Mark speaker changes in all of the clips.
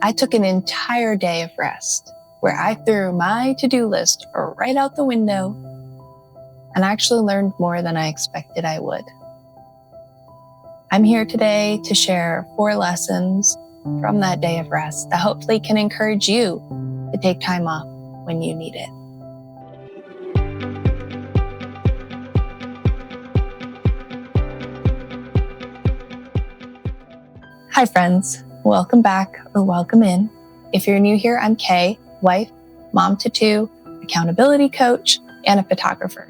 Speaker 1: I took an entire day of rest where I threw my to-do list right out the window and actually learned more than I expected I would. I'm here today to share 4 lessons from that day of rest that hopefully can encourage you to take time off when you need it. Hi friends, welcome back or welcome in. If you're new here, I'm Kay, wife, mom to 2, accountability coach, and a photographer.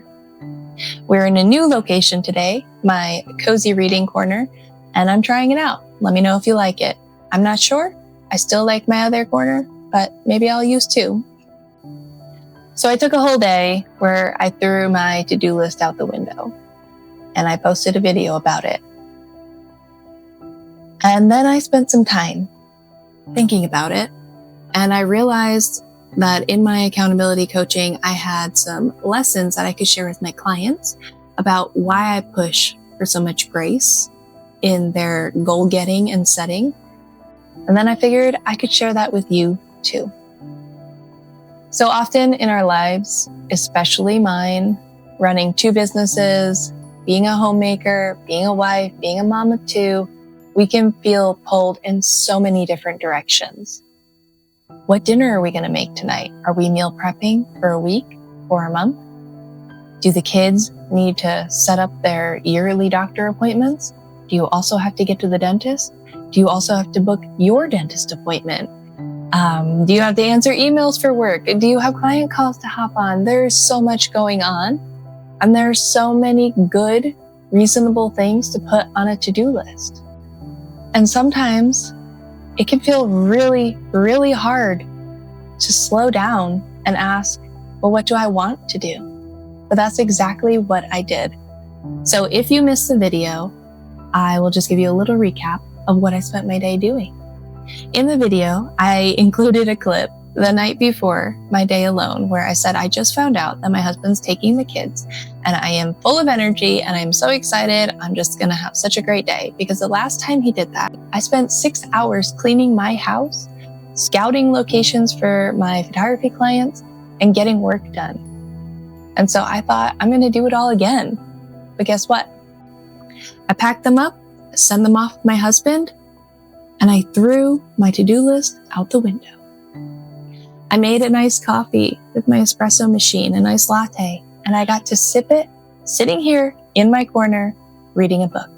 Speaker 1: We're in a new location today, my cozy reading corner, and I'm trying it out. Let me know if you like it. I'm not sure. I still like my other corner, but maybe I'll use 2. So I took a whole day where I threw my to-do list out the window, and I posted a video about it. And then I spent some time thinking about it, and I realized that in my accountability coaching, I had some lessons that I could share with my clients about why I push for so much grace in their goal getting and setting. And then I figured I could share that with you too. So often in our lives, especially mine, running 2 businesses, being a homemaker, being a wife, being a mom of 2, we can feel pulled in so many different directions. What dinner are we going to make tonight? Are we meal prepping for a week or a month? Do the kids need to set up their yearly doctor appointments? Do you also have to get to the dentist? Do you also have to book your dentist appointment? Do you have to answer emails for work? Do you have client calls to hop on? There's so much going on, and there are so many good, reasonable things to put on a to-do list. And sometimes it can feel really, really hard to slow down and ask, well, what do I want to do? But that's exactly what I did. So if you missed the video, I will just give you a little recap of what I spent my day doing. In the video, I included a clip the night before my day alone where I said, I just found out that my husband's taking the kids and I am full of energy and I'm so excited. I'm just going to have such a great day, because the last time he did that, I spent 6 hours cleaning my house, scouting locations for my photography clients, and getting work done. And so I thought, I'm going to do it all again. But guess what? I packed them up, sent them off with my husband, and I threw my to-do list out the window. I made a nice coffee with my espresso machine, a nice latte, and I got to sip it sitting here in my corner reading a book.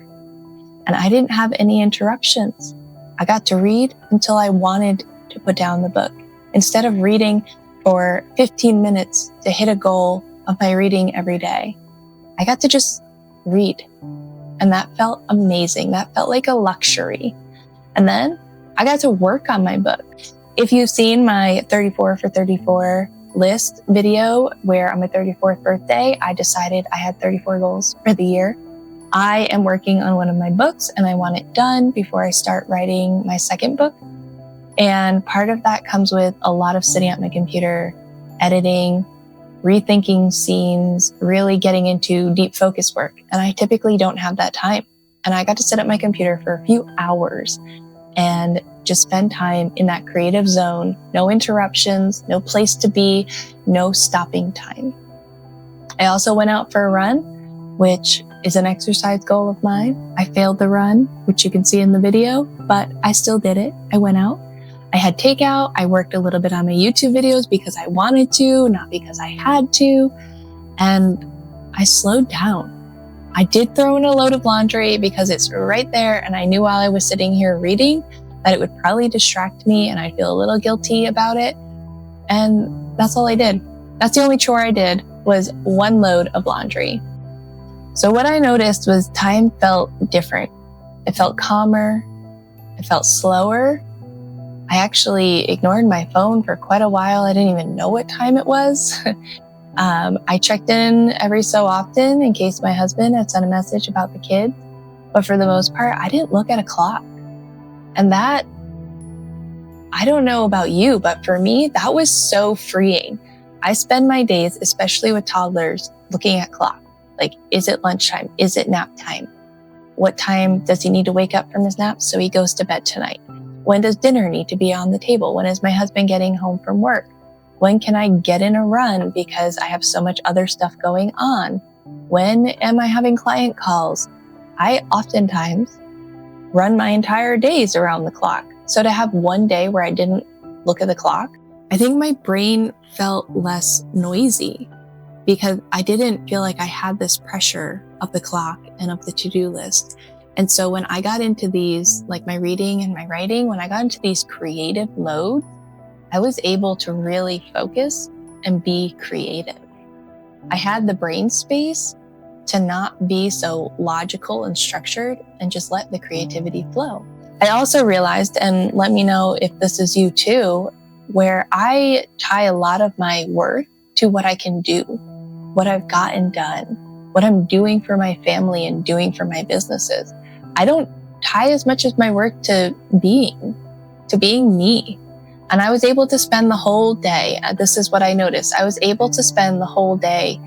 Speaker 1: And I didn't have any interruptions. I got to read until I wanted to put down the book, instead of reading for 15 minutes to hit a goal of my reading every day. I got to just read, and that felt amazing. That felt like a luxury. And then I got to work on my book. If you've seen my 34 for 34 list video where on my 34th birthday, I decided I had 34 goals for the year. I am working on one of my books and I want it done before I start writing my second book. And part of that comes with a lot of sitting at my computer, editing, rethinking scenes, really getting into deep focus work. And I typically don't have that time. And I got to sit at my computer for a few hours and just spend time in that creative zone. No interruptions, no place to be, no stopping time. I also went out for a run, which is an exercise goal of mine. I failed the run, which you can see in the video, but I still did it. I went out. I had takeout. I worked a little bit on my YouTube videos because I wanted to, not because I had to. And I slowed down. I did throw in a load of laundry because it's right there. And I knew while I was sitting here reading that it would probably distract me and I'd feel a little guilty about it. And that's all I did. That's the only chore I did, was 1 load of laundry. So what I noticed was time felt different. It felt calmer. It felt slower. I actually ignored my phone for quite a while. I didn't even know what time it was. I checked in every so often in case my husband had sent a message about the kids. But for the most part, I didn't look at a clock. And that, I don't know about you, but for me, that was so freeing. I spend my days, especially with toddlers, looking at clock. Like, is it lunchtime? Is it nap time? What time does he need to wake up from his nap so he goes to bed tonight? When does dinner need to be on the table? When is my husband getting home from work? When can I get in a run because I have so much other stuff going on? When am I having client calls? I oftentimes run my entire days around the clock. So to have one day where I didn't look at the clock, I think my brain felt less noisy because I didn't feel like I had this pressure of the clock and of the to-do list. And so when I got into these, like my reading and my writing, when I got into these creative modes, I was able to really focus and be creative. I had the brain space to not be so logical and structured and just let the creativity flow. I also realized, and let me know if this is you too, where I tie a lot of my worth to what I can do, what I've gotten done, what I'm doing for my family and doing for my businesses. I don't tie as much as my work to being me. And I was able to spend the whole day, this is what I noticed, I was able to spend the whole day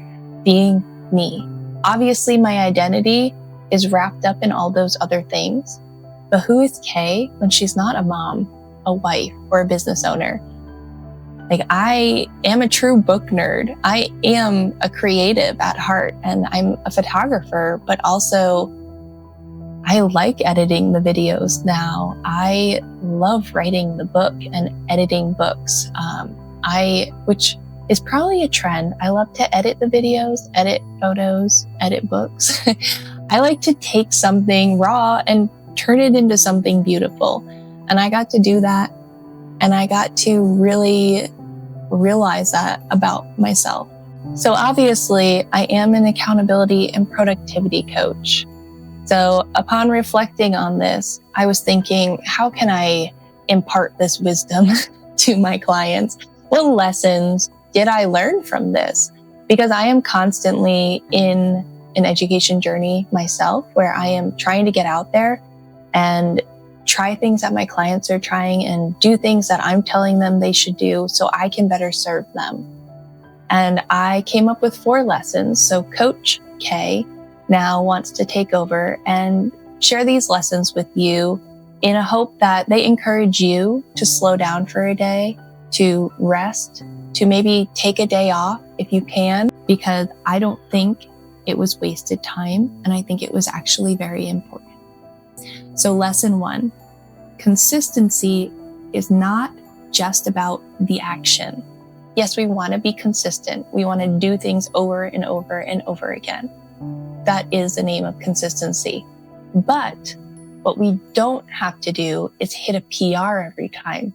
Speaker 1: being me. Obviously, my identity is wrapped up in all those other things, but who is Kay when she's not a mom, a wife, or a business owner? Like, I am a true book nerd. I am a creative at heart, and I'm a photographer, but also I like editing the videos now. I love writing the book and editing books, which is probably a trend. I love to edit the videos, edit photos, edit books. I like to take something raw and turn it into something beautiful. And I got to do that. And I got to really realize that about myself. So obviously, I am an accountability and productivity coach. So upon reflecting on this, I was thinking, how can I impart this wisdom to my clients? What lessons did I learn from this? Because I am constantly in an education journey myself, where I am trying to get out there and try things that my clients are trying and do things that I'm telling them they should do so I can better serve them. And I came up with 4 lessons. So Coach Kay now wants to take over and share these lessons with you in a hope that they encourage you to slow down for a day, to rest, to maybe take a day off if you can, because I don't think it was wasted time. And I think it was actually very important. So lesson 1, consistency is not just about the action. Yes, we want to be consistent. We want to do things over and over and over again. That is the name of consistency. But what we don't have to do is hit a PR every time,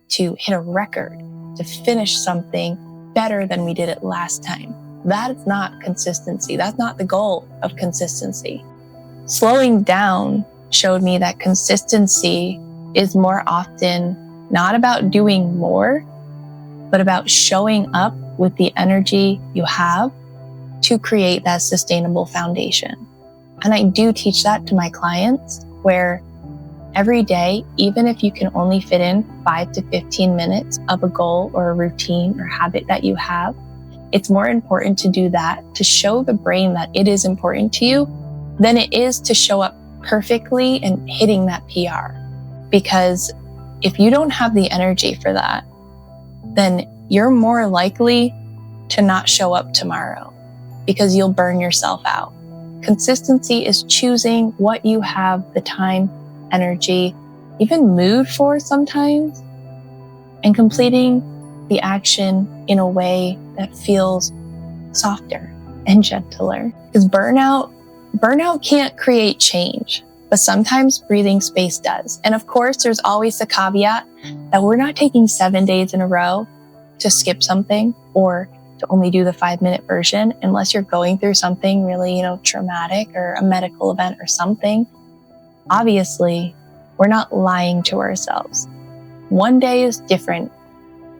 Speaker 1: to hit a record, to finish something better than we did it last time. That is not consistency. That's not the goal of consistency. Slowing down showed me that consistency is more often not about doing more, but about showing up with the energy you have to create that sustainable foundation. And I do teach that to my clients, where every day, even if you can only fit in 5 to 15 minutes of a goal or a routine or habit that you have, it's more important to do that, to show the brain that it is important to you, than it is to show up perfectly and hitting that PR. Because if you don't have the energy for that, then you're more likely to not show up tomorrow, because you'll burn yourself out. Consistency is choosing what you have the time, energy, even mood for sometimes, and completing the action in a way that feels softer and gentler. Because burnout can't create change, but sometimes breathing space does. And of course, there's always the caveat that we're not taking 7 days in a row to skip something or to only do the 5-minute version, unless you're going through something really, traumatic or a medical event or something. Obviously, we're not lying to ourselves. One day is different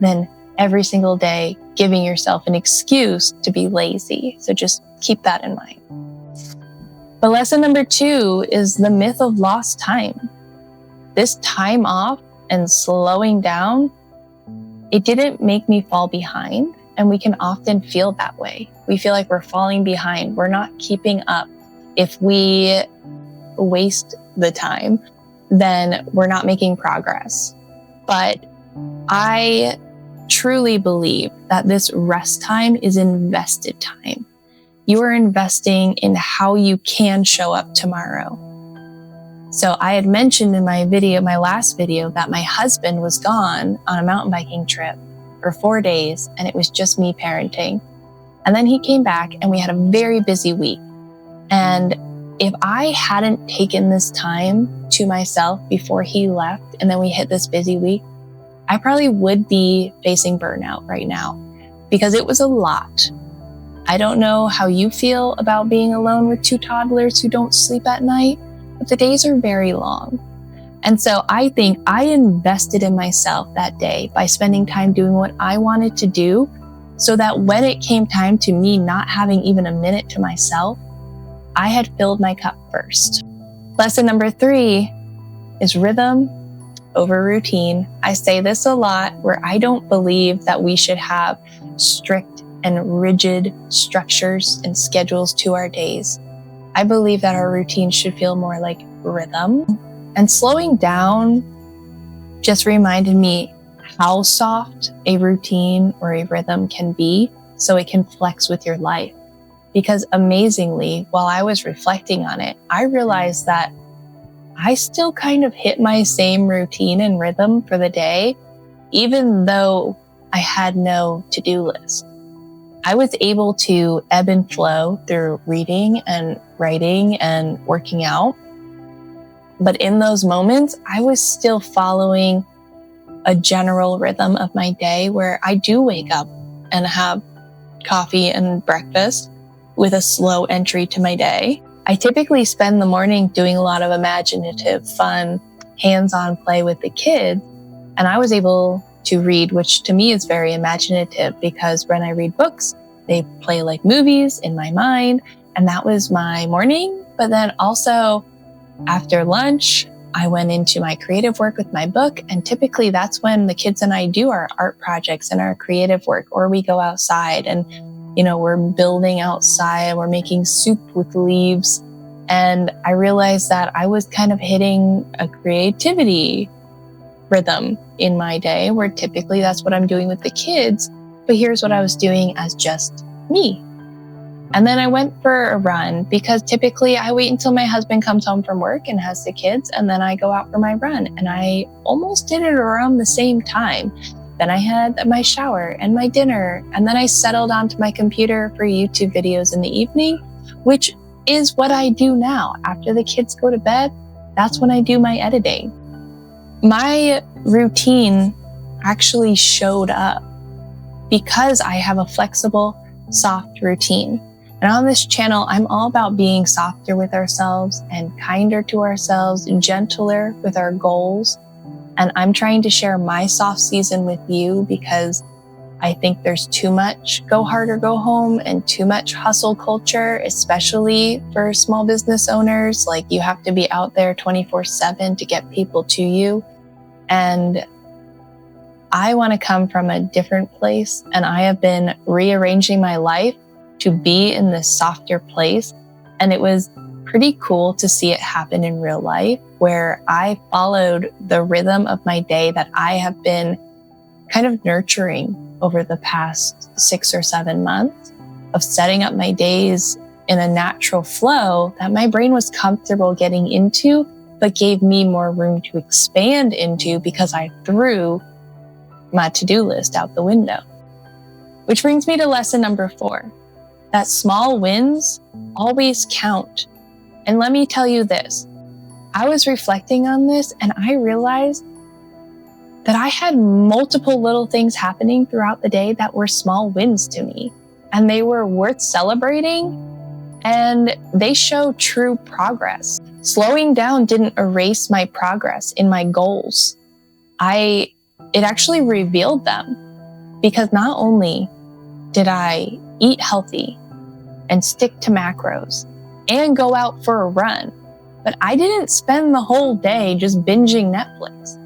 Speaker 1: than every single day giving yourself an excuse to be lazy. So just keep that in mind. But lesson number 2 is the myth of lost time. This time off and slowing down, it didn't make me fall behind. And we can often feel that way. We feel like we're falling behind. We're not keeping up. If we waste the time, then we're not making progress. But I truly believe that this rest time is invested time. You are investing in how you can show up tomorrow. So I had mentioned in my last video, that my husband was gone on a mountain biking trip for 4 days, and it was just me parenting. And then he came back and we had a very busy week. And if I hadn't taken this time to myself before he left and then we hit this busy week, I probably would be facing burnout right now because it was a lot. I don't know how you feel about being alone with 2 toddlers who don't sleep at night, but the days are very long. And so I think I invested in myself that day by spending time doing what I wanted to do so that when it came time to me not having even a minute to myself, I had filled my cup first. Lesson number 3 is rhythm over routine. I say this a lot, where I don't believe that we should have strict and rigid structures and schedules to our days. I believe that our routine should feel more like rhythm. And slowing down just reminded me how soft a routine or a rhythm can be so it can flex with your life. Because amazingly, while I was reflecting on it, I realized that I still kind of hit my same routine and rhythm for the day, even though I had no to-do list. I was able to ebb and flow through reading and writing and working out. But in those moments, I was still following a general rhythm of my day where I do wake up and have coffee and breakfast with a slow entry to my day. I typically spend the morning doing a lot of imaginative, fun, hands-on play with the kids. And I was able to read, which to me is very imaginative because when I read books, they play like movies in my mind. And that was my morning. But then also after lunch, I went into my creative work with my book. And typically that's when the kids and I do our art projects and our creative work, or we go outside and we're building outside, we're making soup with leaves. And I realized that I was kind of hitting a creativity rhythm in my day, where typically that's what I'm doing with the kids. But here's what I was doing as just me. And then I went for a run because typically I wait until my husband comes home from work and has the kids, and then I go out for my run. And I almost did it around the same time. Then I had my shower and my dinner, and then I settled onto my computer for YouTube videos in the evening, which is what I do now. After the kids go to bed, that's when I do my editing. My routine actually showed up because I have a flexible, soft routine. And on this channel, I'm all about being softer with ourselves and kinder to ourselves and gentler with our goals. And I'm trying to share my soft season with you because I think there's too much go hard or go home and too much hustle culture, especially for small business owners. Like, you have to be out there 24/7 to get people to you. And I want to come from a different place, and I have been rearranging my life to be in this softer place. And it was pretty cool to see it happen in real life, where I followed the rhythm of my day that I have been kind of nurturing over the past 6 or 7 months, of setting up my days in a natural flow that my brain was comfortable getting into, but gave me more room to expand into because I threw my to-do list out the window. Which brings me to lesson number 4, that small wins always count. And let me tell you this, I was reflecting on this and I realized that I had multiple little things happening throughout the day that were small wins to me, and they were worth celebrating, and they show true progress. Slowing down didn't erase my progress in my goals. It actually revealed them, because not only did I eat healthy and stick to macros and go out for a run, but I didn't spend the whole day just binging Netflix.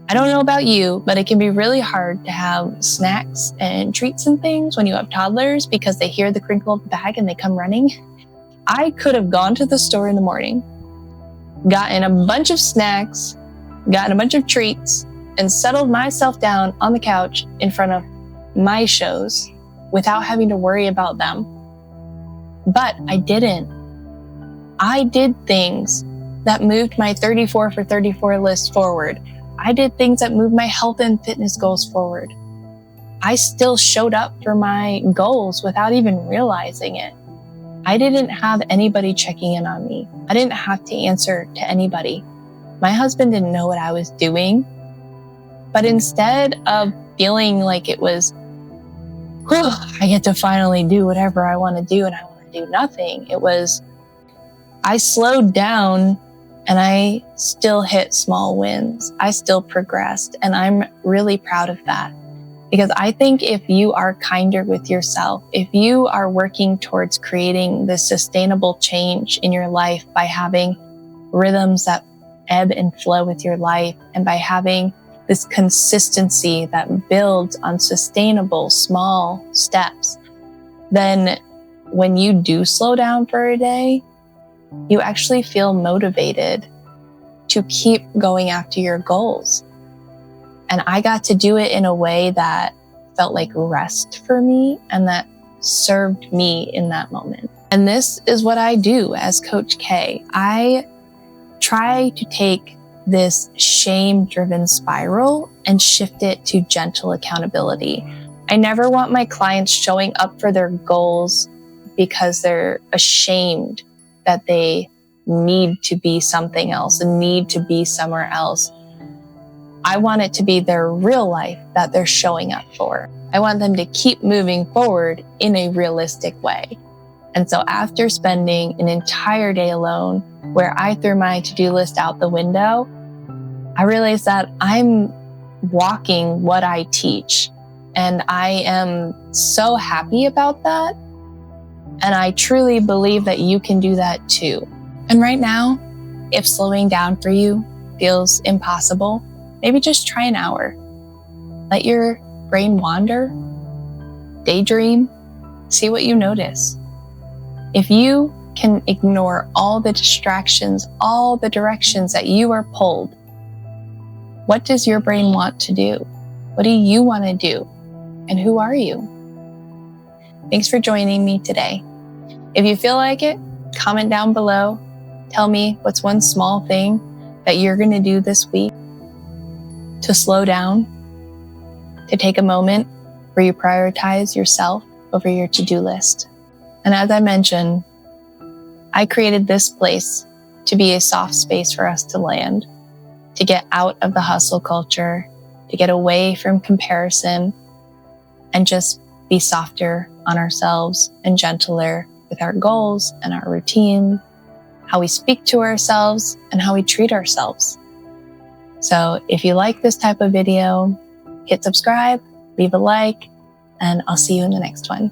Speaker 1: I don't know about you, but it can be really hard to have snacks and treats and things when you have toddlers because they hear the crinkle of the bag and they come running. I could have gone to the store in the morning, gotten a bunch of snacks, gotten a bunch of treats, and settled myself down on the couch in front of my shows without having to worry about them. But I didn't. I did things that moved my 34 for 34 list forward. I did things that moved my health and fitness goals forward. I still showed up for my goals without even realizing it. I didn't have anybody checking in on me. I didn't have to answer to anybody. My husband didn't know what I was doing. But instead of feeling like it was, I get to finally do whatever I want to do and I want to do nothing, it was, I slowed down and I still hit small wins. I still progressed, and I'm really proud of that. Because I think if you are kinder with yourself, if you are working towards creating this sustainable change in your life by having rhythms that ebb and flow with your life, and by having this consistency that builds on sustainable small steps, then when you do slow down for a day, you actually feel motivated to keep going after your goals. And I got to do it in a way that felt like rest for me and that served me in that moment. And this is what I do as Coach K. I try to take this shame-driven spiral and shift it to gentle accountability. I never want my clients showing up for their goals because they're ashamed that they need to be something else and need to be somewhere else. I want it to be their real life that they're showing up for. I want them to keep moving forward in a realistic way. And so after spending an entire day alone where I threw my to-do list out the window, I realized that I'm walking what I teach. And I am so happy about that. And I truly believe that you can do that too. And right now, if slowing down for you feels impossible, maybe just try an hour. Let your brain wander, daydream, see what you notice. If you can ignore all the distractions, all the directions that you are pulled, what does your brain want to do? What do you want to do? And who are you? Thanks for joining me today. If you feel like it, comment down below. Tell me what's one small thing that you're going to do this week to slow down, to take a moment where you prioritize yourself over your to-do list. And as I mentioned, I created this place to be a soft space for us to land, to get out of the hustle culture, to get away from comparison, and just be softer on ourselves and gentler with our goals and our routine, how we speak to ourselves and how we treat ourselves. So if you like this type of video, hit subscribe, leave a like, and I'll see you in the next one.